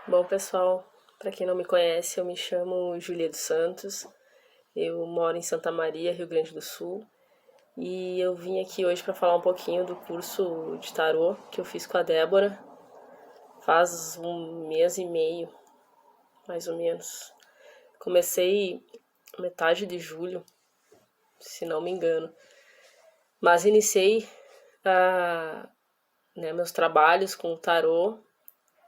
Bom, pessoal, para quem não me conhece, eu me chamo Júlia dos Santos, eu moro em Santa Maria, Rio Grande do Sul, e eu vim aqui hoje para falar um pouquinho do curso de tarô que eu fiz com a Débora faz um mês e meio, mais ou menos. Comecei metade de julho, se não me engano, mas iniciei meus trabalhos com o tarô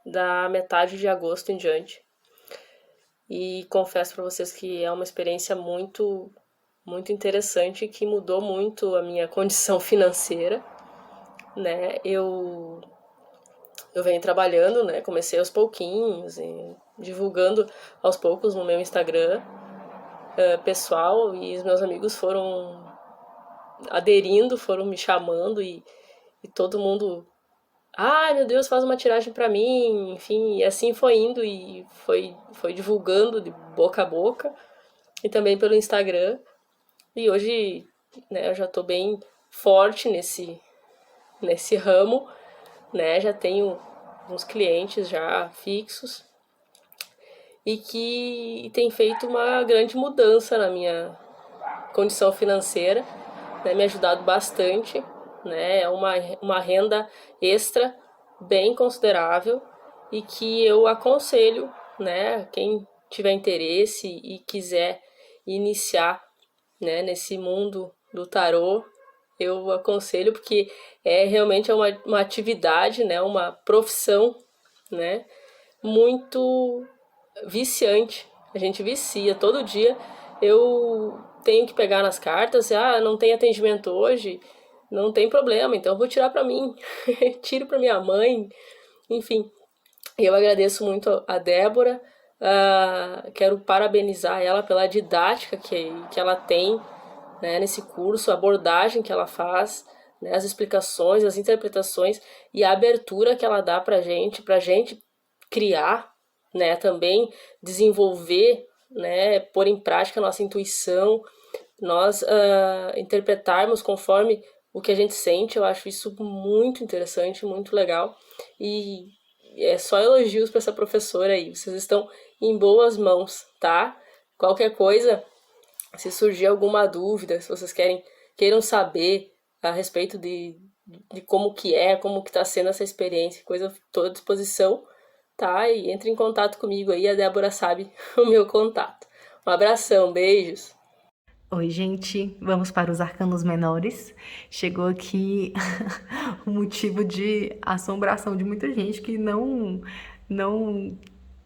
da metade de agosto em diante. E confesso para vocês que é uma experiência muito interessante que mudou muito a minha condição financeira, né? Eu venho trabalhando, né? Comecei aos pouquinhos, divulgando aos poucos no meu Instagram pessoal, e os meus amigos foram aderindo, foram me chamando, e todo mundo, ai meu Deus, faz uma tiragem para mim, enfim, e assim foi indo e foi divulgando de boca a boca e também pelo Instagram. E hoje, né, eu já tô bem forte nesse ramo, né? Já tenho uns clientes já fixos e que tem feito uma grande mudança na minha condição financeira, né? Me ajudado bastante, né? É uma renda extra bem considerável e que eu aconselho, né, quem tiver interesse e quiser iniciar, né, nesse mundo do tarô, eu aconselho porque realmente uma atividade, né, uma profissão, né, muito viciante. A gente vicia todo dia. Eu tenho que pegar nas cartas, não tem atendimento hoje, não tem problema, então eu vou tirar para mim, tiro para minha mãe, enfim. Eu agradeço muito a Débora, quero parabenizar ela pela didática que ela tem, né, nesse curso, a abordagem que ela faz, né, as explicações, as interpretações e a abertura que ela dá pra gente criar, né, também desenvolver, né, pôr em prática a nossa intuição, nós interpretarmos conforme o que a gente sente. Eu acho isso muito interessante, muito legal, e é só elogios para essa professora aí, vocês estão em boas mãos, tá? Qualquer coisa, se surgir alguma dúvida, se vocês queiram saber a respeito de como que tá sendo essa experiência, coisa, tô à disposição, tá? E entre em contato comigo aí, a Débora sabe o meu contato. Um abração, beijos! Oi, gente, vamos para os arcanos menores. Chegou aqui o motivo de assombração de muita gente que não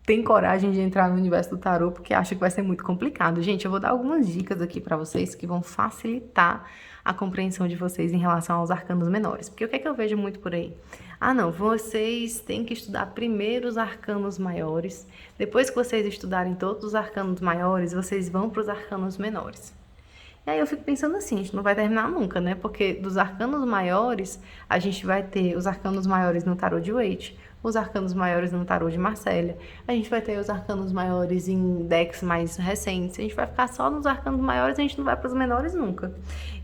tem coragem de entrar no universo do tarô porque acha que vai ser muito complicado. Gente, eu vou dar algumas dicas aqui para vocês que vão facilitar a compreensão de vocês em relação aos arcanos menores. Porque o que é que eu vejo muito por aí? Ah, não, vocês têm que estudar primeiro os arcanos maiores. Depois que vocês estudarem todos os arcanos maiores, vocês vão para os arcanos menores. E aí eu fico pensando assim, a gente não vai terminar nunca, né? Porque dos arcanos maiores, a gente vai ter os arcanos maiores no tarô de Waite, os arcanos maiores no tarô de Marcélia, a gente vai ter os arcanos maiores em decks mais recentes, a gente vai ficar só nos arcanos maiores, a gente não vai para os menores nunca.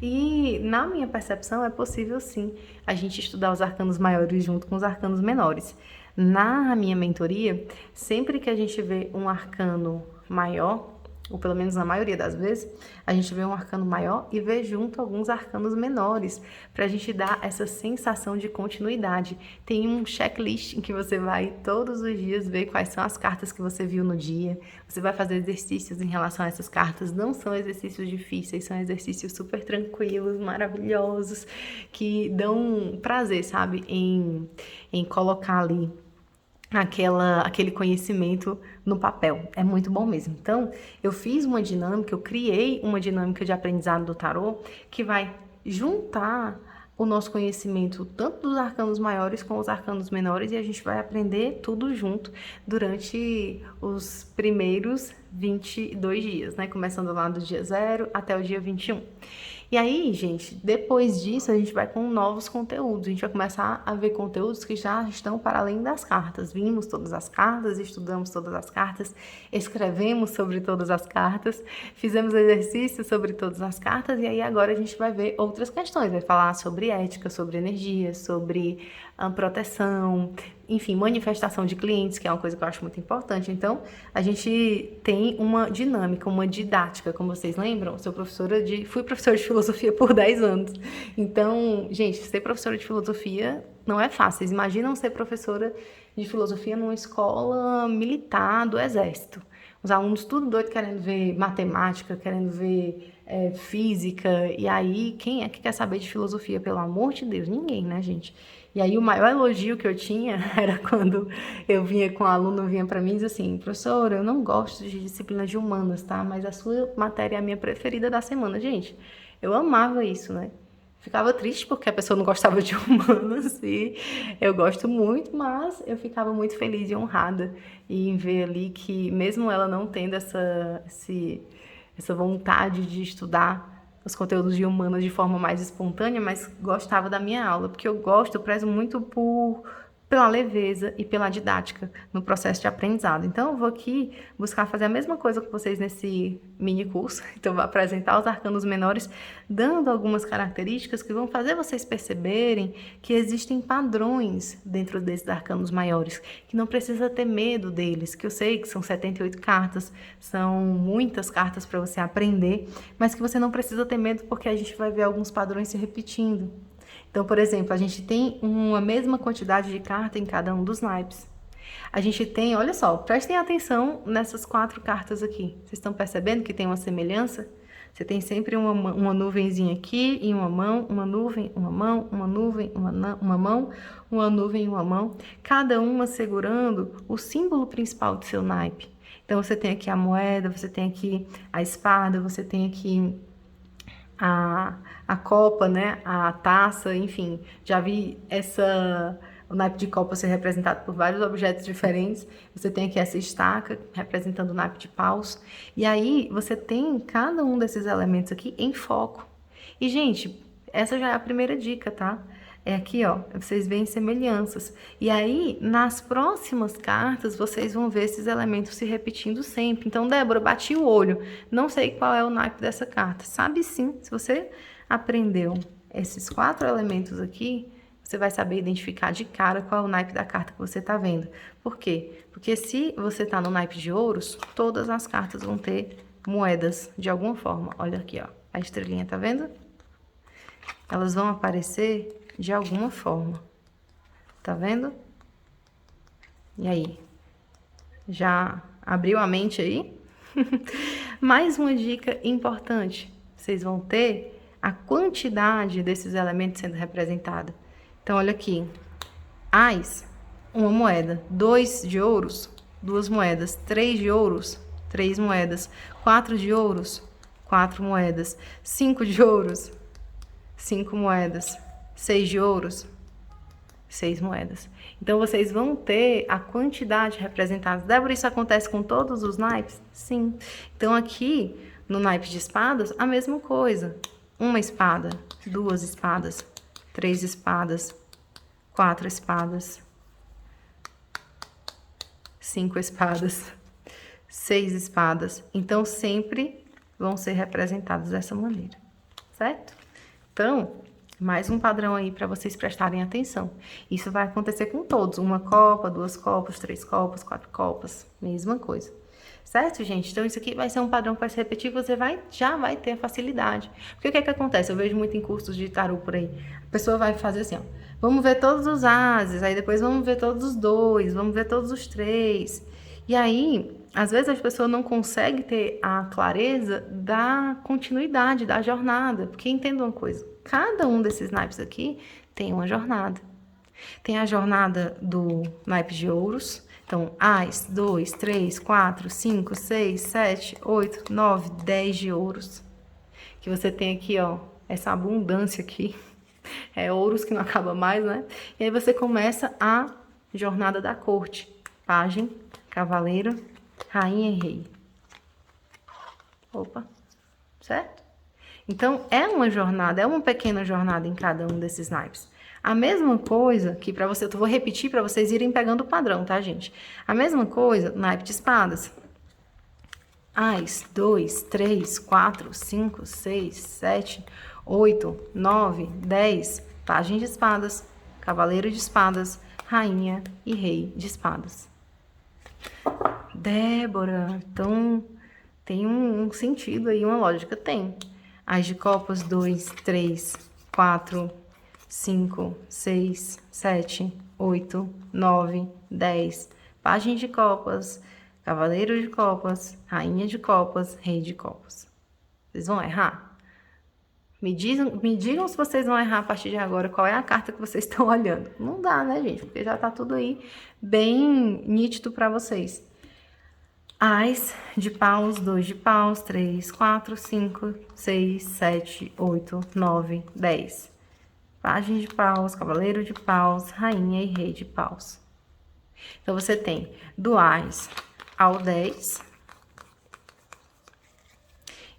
E na minha percepção é possível sim a gente estudar os arcanos maiores junto com os arcanos menores. Na minha mentoria, sempre que a gente vê um arcano maior, ou pelo menos na maioria das vezes, a gente vê um arcano maior e vê junto alguns arcanos menores, para a gente dar essa sensação de continuidade. Tem um checklist em que você vai todos os dias ver quais são as cartas que você viu no dia, você vai fazer exercícios em relação a essas cartas, não são exercícios difíceis, são exercícios super tranquilos, maravilhosos, que dão prazer, sabe, em colocar ali aquele conhecimento no papel. É muito bom mesmo. Então, eu fiz uma dinâmica, eu criei uma dinâmica de aprendizado do tarô que vai juntar o nosso conhecimento tanto dos arcanos maiores com os arcanos menores, e a gente vai aprender tudo junto durante os primeiros 22 dias, né? Começando lá do dia 0 até o dia 21. E aí, gente, depois disso, a gente vai com novos conteúdos. A gente vai começar a ver conteúdos que já estão para além das cartas. Vimos todas as cartas, estudamos todas as cartas, escrevemos sobre todas as cartas, fizemos exercícios sobre todas as cartas, e aí agora a gente vai ver outras questões. Vai falar sobre ética, sobre energia, sobre proteção, enfim, manifestação de clientes, que é uma coisa que eu acho muito importante. Então, a gente tem uma dinâmica, uma didática, como vocês lembram, fui professora de filosofia por 10 anos. Então, gente, ser professora de filosofia não é fácil. Vocês imaginam ser professora de filosofia numa escola militar do exército. Os alunos tudo doido querendo ver matemática, querendo ver física, e aí quem é que quer saber de filosofia, pelo amor de Deus? Ninguém, né, gente? E aí o maior elogio que eu tinha era quando eu vinha com um aluno, vinha para mim e dizia assim, professora, eu não gosto de disciplina de humanas, tá? Mas a sua matéria é a minha preferida da semana. Gente, eu amava isso, né? Ficava triste porque a pessoa não gostava de humanas e eu gosto muito, mas eu ficava muito feliz e honrada em ver ali que mesmo ela não tendo essa vontade de estudar os conteúdos de humanas de forma mais espontânea, mas gostava da minha aula, porque eu prezo muito pela leveza e pela didática no processo de aprendizado. Então, eu vou aqui buscar fazer a mesma coisa com vocês nesse mini curso. Então, eu vou apresentar os arcanos menores, dando algumas características que vão fazer vocês perceberem que existem padrões dentro desses arcanos maiores, que não precisa ter medo deles, que eu sei que são 78 cartas, são muitas cartas para você aprender, mas que você não precisa ter medo porque a gente vai ver alguns padrões se repetindo. Então, por exemplo, a gente tem uma mesma quantidade de carta em cada um dos naipes. A gente tem, olha só, prestem atenção nessas 4 cartas aqui. Vocês estão percebendo que tem uma semelhança? Você tem sempre uma nuvenzinha aqui em uma mão, uma nuvem, uma mão, uma nuvem, uma mão, uma nuvem e uma mão. Cada uma segurando o símbolo principal do seu naipe. Então, você tem aqui a moeda, você tem aqui a espada, você tem aqui a copa, né, a taça, enfim, já vi o naipe de copa ser representado por vários objetos diferentes. Você tem aqui essa estaca representando o naipe de paus. E aí você tem cada um desses elementos aqui em foco. E, gente, essa já é a primeira dica, tá? É aqui, ó, vocês veem semelhanças. E aí, nas próximas cartas, vocês vão ver esses elementos se repetindo sempre. Então, Débora, bati o olho, não sei qual é o naipe dessa carta. Sabe sim, se você aprendeu esses 4 elementos aqui, você vai saber identificar de cara qual é o naipe da carta que você está vendo. Por quê? Porque se você está no naipe de ouros, todas as cartas vão ter moedas de alguma forma. Olha aqui, ó, a estrelinha, tá vendo? Elas vão aparecer de alguma forma. Tá vendo? E aí? Já abriu a mente aí? Mais uma dica importante. Vocês vão ter a quantidade desses elementos sendo representada. Então, olha aqui. Ás, uma moeda. 2 de ouros, 2 moedas. 3 de ouros, 3 moedas. 4 de ouros, 4 moedas. 5 de ouros, 5 moedas. 6 de ouros, 6 moedas. Então, vocês vão ter a quantidade representada. Débora, isso acontece com todos os naipes? Sim. Então, aqui, no naipe de espadas, a mesma coisa. 1 espada, 2 espadas, 3 espadas, 4 espadas, 5 espadas, 6 espadas. Então, sempre vão ser representados dessa maneira, certo? Então, mais um padrão aí para vocês prestarem atenção. Isso vai acontecer com todos. 1 copa, 2 copas, 3 copas, 4 copas. Mesma coisa. Certo, gente? Então, isso aqui vai ser um padrão que vai se repetir. Você já vai ter facilidade. Porque o que é que acontece? Eu vejo muito em cursos de tarô por aí. A pessoa vai fazer assim, ó. Vamos ver todos os ases. Aí depois vamos ver todos os 2. Vamos ver todos os 3. E aí, às vezes as pessoas não conseguem ter a clareza da continuidade, da jornada. Porque entenda uma coisa. Cada um desses naipes aqui tem uma jornada. Tem a jornada do naipe de ouros. Então, Ás, 2, 3, 4, 5, 6, 7, 8, 9, 10 de ouros. Que você tem aqui, ó, essa abundância aqui. É ouros que não acaba mais, né? E aí você começa a jornada da corte. Pajem, cavaleiro, rainha e rei. Opa, certo? Então, é uma jornada, é uma pequena jornada em cada um desses naipes. A mesma coisa que para você, eu vou repetir para vocês irem pegando o padrão, tá, gente? A mesma coisa, naipe de espadas. Ás, 2, 3, 4, 5, 6, 7, 8, 9, 10. Pajem de espadas, cavaleiro de espadas, rainha e rei de espadas. Débora, então tem um sentido aí, uma lógica? Tem. As de copas, 2, 3, 4, 5, 6, 7, 8, 9, 10. Pajem de copas, cavaleiro de copas, rainha de copas, rei de copas. Vocês vão errar? Me digam se vocês vão errar a partir de agora, qual é a carta que vocês estão olhando. Não dá, né, gente? Porque já tá tudo aí bem nítido para vocês. Ás de paus, 2 de paus, 3, 4, 5, 6, 7, 8, 9, 10. Pajem de paus, cavaleiro de paus, rainha e rei de paus. Então, você tem do Ás ao 10.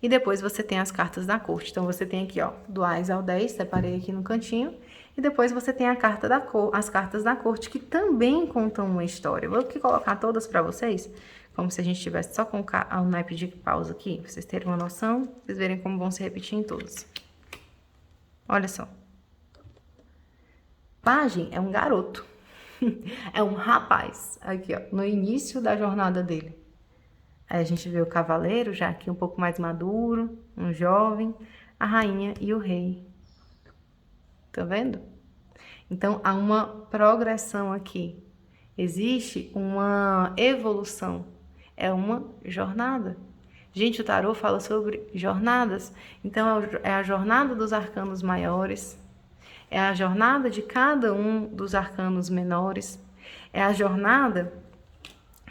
E depois você tem as cartas da corte. Então, você tem aqui, ó, do Ás ao 10, separei aqui no cantinho. E depois você tem a carta as cartas da corte, que também contam uma história. Eu vou aqui colocar todas para vocês, como se a gente tivesse só com o naipe de paus aqui, pra vocês terem uma noção, vocês verem como vão se repetir em todos. Olha só. Pajem é um garoto. É um rapaz, aqui, ó, no início da jornada dele. Aí a gente vê o cavaleiro, já aqui um pouco mais maduro, um jovem, a rainha e o rei. Tá vendo? Então, há uma progressão aqui. Existe uma evolução. É uma jornada. Gente, o tarô fala sobre jornadas. Então, é a jornada dos arcanos maiores. É a jornada de cada um dos arcanos menores. É a jornada,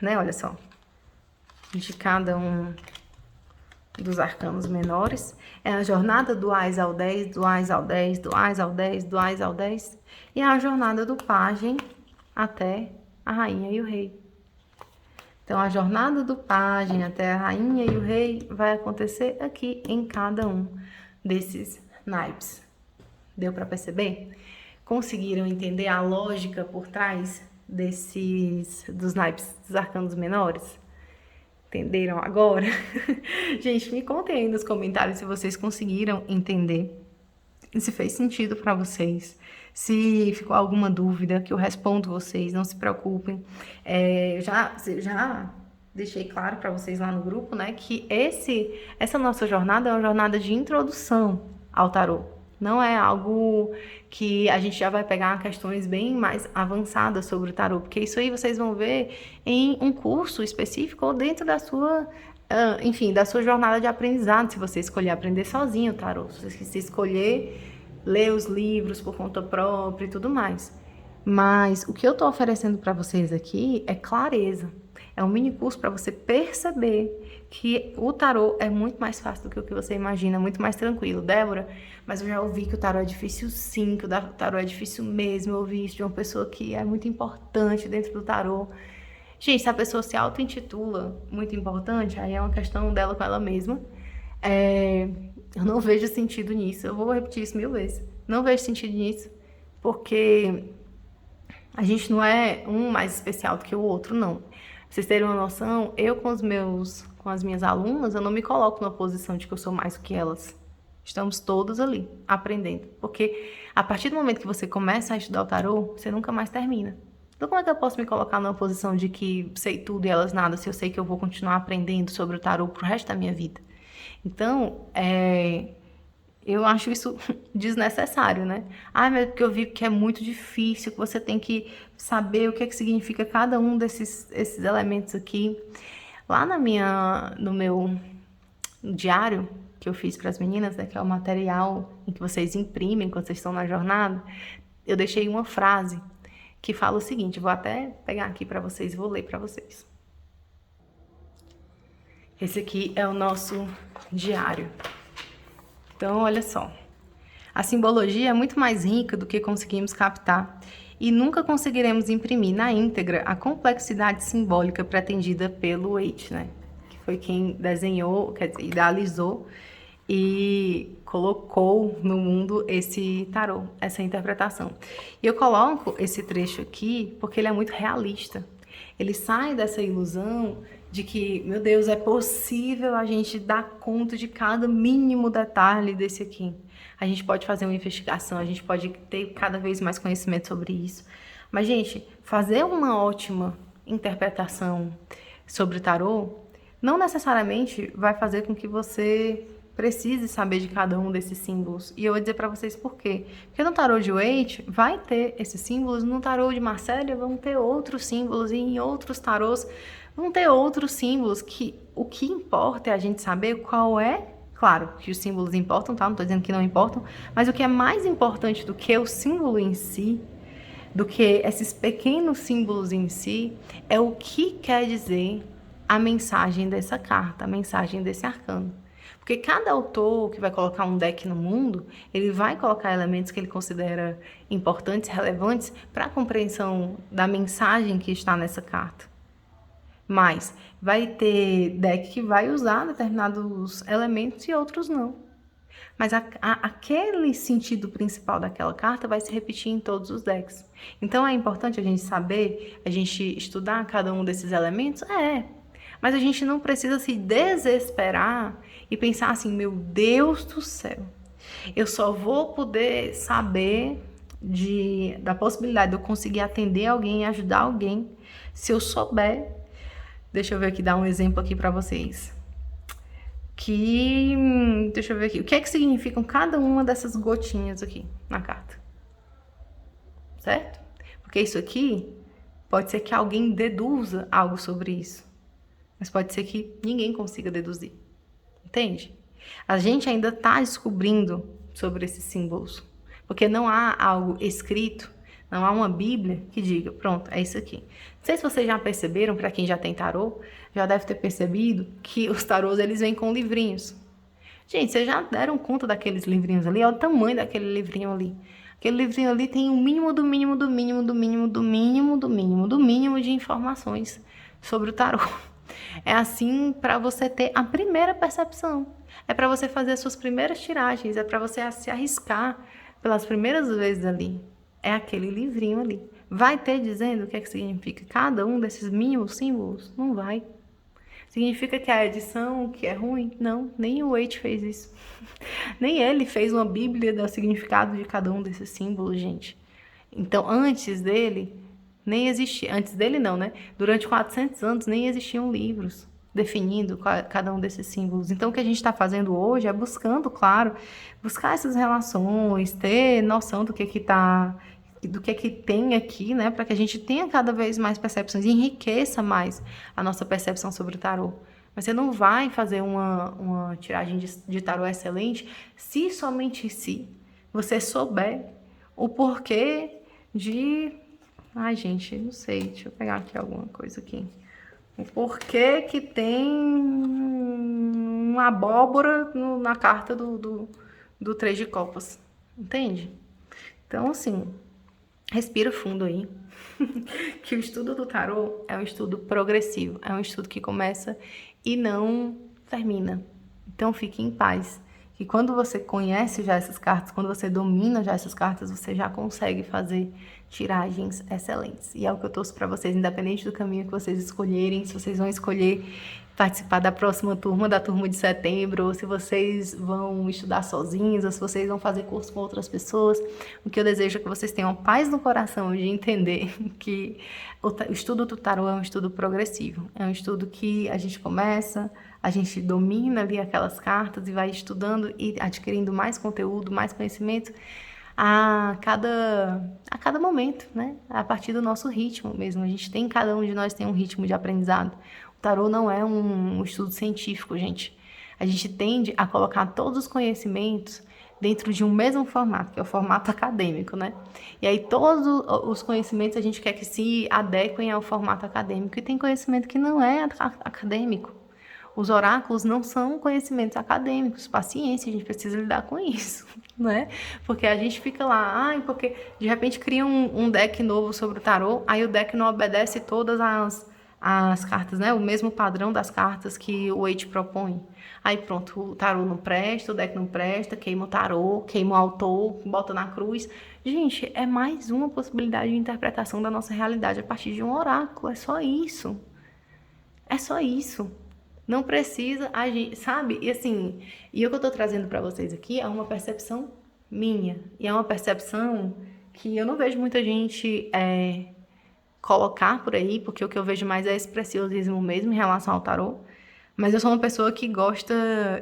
né? Olha só. De cada um dos arcanos menores. É a jornada do Ás ao 10, do Ás ao 10, do Ás ao 10, do Ás ao 10. E é a jornada do pajem até a rainha e o rei. Então, a jornada do pajem até a rainha e o rei vai acontecer aqui em cada um desses naipes. Deu para perceber? Conseguiram entender a lógica por trás dos naipes dos arcanos menores? Entenderam agora? Gente, me contem aí nos comentários se vocês conseguiram entender, se fez sentido para vocês, se ficou alguma dúvida, que eu respondo vocês, não se preocupem. Já deixei claro para vocês lá no grupo, né, que essa nossa jornada é uma jornada de introdução ao tarô. Não é algo que a gente já vai pegar questões bem mais avançadas sobre o tarô, porque isso aí vocês vão ver em um curso específico ou dentro da sua, enfim, da sua jornada de aprendizado, se você escolher aprender sozinho o tarô, se você escolher ler os livros por conta própria e tudo mais. Mas o que eu tô oferecendo para vocês aqui é clareza. É um mini curso para você perceber que o tarô é muito mais fácil do que o que você imagina, muito mais tranquilo. Débora, mas eu já ouvi que o tarô é difícil sim, que o tarô é difícil mesmo. Eu ouvi isso de uma pessoa que é muito importante dentro do tarô. Gente, se a pessoa se auto-intitula muito importante, aí é uma questão dela com ela mesma. Eu não vejo sentido nisso. Eu vou repetir isso 1000 vezes. Não vejo sentido nisso, porque a gente não é um mais especial do que o outro, não. Pra vocês terem uma noção, eu com as minhas alunas, eu não me coloco numa posição de que eu sou mais do que elas. Estamos todos ali, aprendendo. Porque a partir do momento que você começa a estudar o tarô, você nunca mais termina. Então como é que eu posso me colocar numa posição de que sei tudo e elas nada, se eu sei que eu vou continuar aprendendo sobre o tarô pro resto da minha vida? Então, eu acho isso desnecessário, né? Mas porque eu vi que é muito difícil, que você tem que saber o que significa cada um esses elementos aqui. Lá no meu diário que eu fiz para as meninas, né, que é o material em que vocês imprimem quando vocês estão na jornada, eu deixei uma frase que fala o seguinte, vou até pegar aqui para vocês, vou ler para vocês. Esse aqui é o nosso diário. Então, olha só. A simbologia é muito mais rica do que conseguimos captar e nunca conseguiremos imprimir na íntegra a complexidade simbólica pretendida pelo Waite, né? Que foi quem desenhou, quer dizer, idealizou e colocou no mundo esse tarô, essa interpretação. E eu coloco esse trecho aqui porque ele é muito realista. Ele sai dessa ilusão de que, meu Deus, é possível a gente dar conta de cada mínimo detalhe desse aqui. A gente pode fazer uma investigação, a gente pode ter cada vez mais conhecimento sobre isso. Mas, gente, fazer uma ótima interpretação sobre o tarô não necessariamente vai fazer com que você precise saber de cada um desses símbolos. E eu vou dizer para vocês por quê. Porque no tarô de Waite vai ter esses símbolos, no tarô de Marcélia vão ter outros símbolos, e em outros tarôs vão ter outros símbolos, que o que importa é a gente saber qual é. Claro que os símbolos importam, tá? Não tô dizendo que não importam, mas o que é mais importante do que o símbolo em si, do que esses pequenos símbolos em si, é o que quer dizer a mensagem dessa carta, a mensagem desse arcano. Porque cada autor que vai colocar um deck no mundo, ele vai colocar elementos que ele considera importantes, relevantes para a compreensão da mensagem que está nessa carta. Mas vai ter deck que vai usar determinados elementos e outros não. Mas aquele sentido principal daquela carta vai se repetir em todos os decks. Então é importante a gente saber, a gente estudar cada um desses elementos? Mas a gente não precisa se desesperar e pensar assim, meu Deus do céu, eu só vou poder saber da possibilidade de eu conseguir atender alguém e ajudar alguém se eu souber. Deixa eu ver aqui, dar um exemplo aqui para vocês. Deixa eu ver aqui. O que é que significam cada uma dessas gotinhas aqui na carta? Certo? Porque isso aqui pode ser que alguém deduza algo sobre isso. Mas pode ser que ninguém consiga deduzir. Entende? A gente ainda está descobrindo sobre esses símbolos. Porque não há algo escrito, não há uma Bíblia que diga, pronto, é isso aqui. Não sei se vocês já perceberam, para quem já tem tarô, já deve ter percebido que os tarôs, eles vêm com livrinhos. Gente, vocês já deram conta daqueles livrinhos ali? Olha o tamanho daquele livrinho ali. Aquele livrinho ali tem o mínimo do mínimo do mínimo do mínimo do mínimo do mínimo do mínimo de informações sobre o tarô. É assim para você ter a primeira percepção. É para você fazer as suas primeiras tiragens. É para você se arriscar pelas primeiras vezes ali. É aquele livrinho ali. Vai ter dizendo o que é que significa cada um desses mínimos símbolos? Não vai. Significa que a edição que é ruim? Não, nem o Waite fez isso. Nem ele fez uma bíblia do significado de cada um desses símbolos, gente. Então, antes dele, nem existia. Antes dele não, né? Durante 400 anos nem existiam livros definindo cada um desses símbolos. Então, o que a gente está fazendo hoje é buscando, claro, buscar essas relações, ter noção do que tem aqui, né, para que a gente tenha cada vez mais percepções e enriqueça mais a nossa percepção sobre o tarô. Mas você não vai fazer uma tiragem de tarô excelente se somente se você souber o porquê de... Ai, gente, não sei, deixa eu pegar aqui alguma coisa aqui. O porquê que tem uma abóbora na carta do 3 de copas, entende? Então, assim, respira fundo aí, que o estudo do tarô é um estudo progressivo, é um estudo que começa e não termina. Então, fique em paz, que quando você conhece já essas cartas, quando você domina já essas cartas, você já consegue fazer tiragens excelentes. E é o que eu torço para vocês, independente do caminho que vocês escolherem, se vocês vão escolher participar da próxima turma, da turma de setembro, ou se vocês vão estudar sozinhos, ou se vocês vão fazer curso com outras pessoas. O que eu desejo é que vocês tenham paz no coração de entender que o estudo do tarô é um estudo progressivo. É um estudo que a gente começa, a gente domina ali aquelas cartas e vai estudando e adquirindo mais conteúdo, mais conhecimento a cada momento, né? A partir do nosso ritmo mesmo. Cada um de nós tem um ritmo de aprendizado. O tarô não é um estudo científico, gente. A gente tende a colocar todos os conhecimentos dentro de um mesmo formato, que é o formato acadêmico, né? E aí todos os conhecimentos a gente quer que se adequem ao formato acadêmico. E tem conhecimento que não é acadêmico. Os oráculos não são conhecimentos acadêmicos, paciência, a gente precisa lidar com isso, né? Porque a gente fica lá, porque de repente cria um deck novo sobre o tarô, aí o deck não obedece todas as cartas, né? O mesmo padrão das cartas que o Waite propõe. Aí pronto, o tarô não presta, o deck não presta, queima o tarô, queima o autor, bota na cruz. Gente, é mais uma possibilidade de interpretação da nossa realidade a partir de um oráculo, é só isso. É só isso. Não precisa, sabe? E assim, e o que eu tô trazendo para vocês aqui é uma percepção minha. E é uma percepção que eu não vejo muita gente colocar por aí, porque o que eu vejo mais é esse preciosismo mesmo em relação ao tarô. Mas eu sou uma pessoa que gosta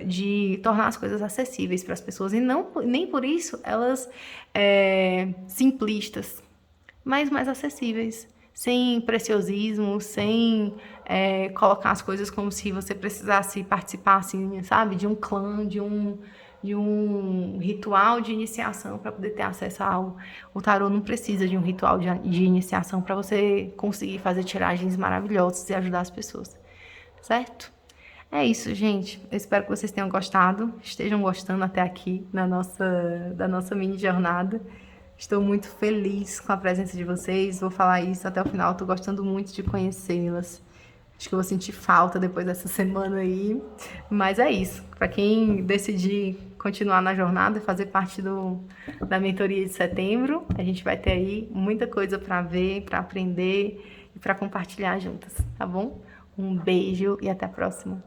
de tornar as coisas acessíveis para as pessoas e não nem por isso elas simplistas, mas mais acessíveis, sem preciosismo, sem colocar as coisas como se você precisasse participar, assim, sabe, de um clã, de um ritual de iniciação para poder ter acesso ao... O tarô não precisa de um ritual de iniciação para você conseguir fazer tiragens maravilhosas e ajudar as pessoas, certo? É isso, gente. Eu espero que vocês tenham gostado, estejam gostando até aqui da nossa mini jornada. Estou muito feliz com a presença de vocês. Vou falar isso até o final. Estou gostando muito de conhecê-las. Acho que eu vou sentir falta depois dessa semana aí. Mas é isso. Para quem decidir continuar na jornada e fazer parte da mentoria de setembro, a gente vai ter aí muita coisa para ver, para aprender e para compartilhar juntas, tá bom? Um beijo e até a próxima.